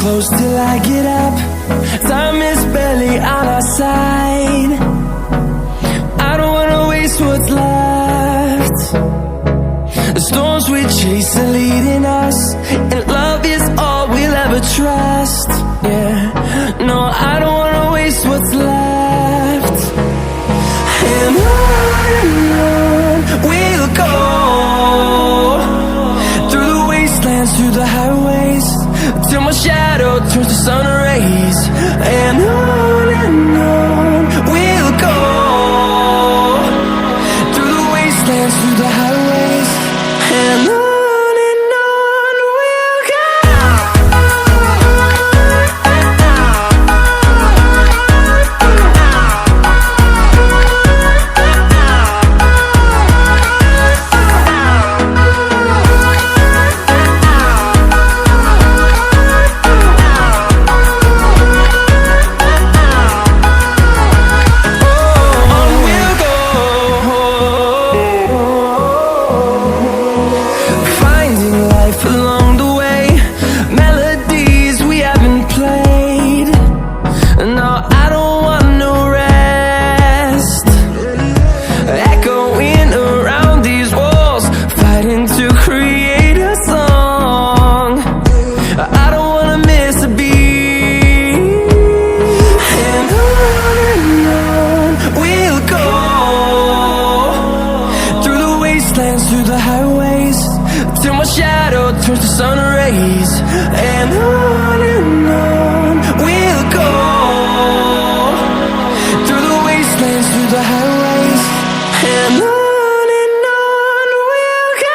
close till I get up. Time is barely on our side. I don't wanna waste what's left. The storms we chase are leading us, and love is all we'll ever trust. Yeah, no, I don't wanna waste what's left. And on we'll go, through the wastelands, through the highways, till my shadow turns to sun rays. And on we'll go, through the wastelands, through the highways, and on we'll go. Along the way, melodies we haven't played. No, I don't want no rest. Echoing around these walls, fighting to create a song. I don't wanna miss a beat. And on we'll go, through the wastelands, through the highways, till my shadow turns to sun rays. And on we'll go, through the wastelands, through the highways, and on we'll go.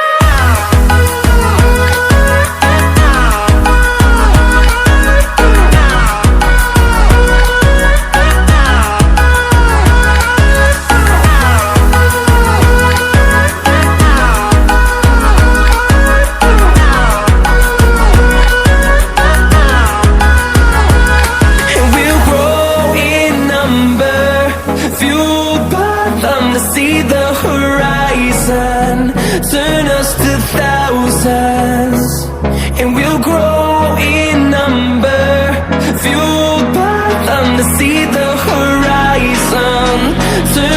See the horizon, turn us to thousands, and we'll grow in number, fueled by them to see the horizon, turn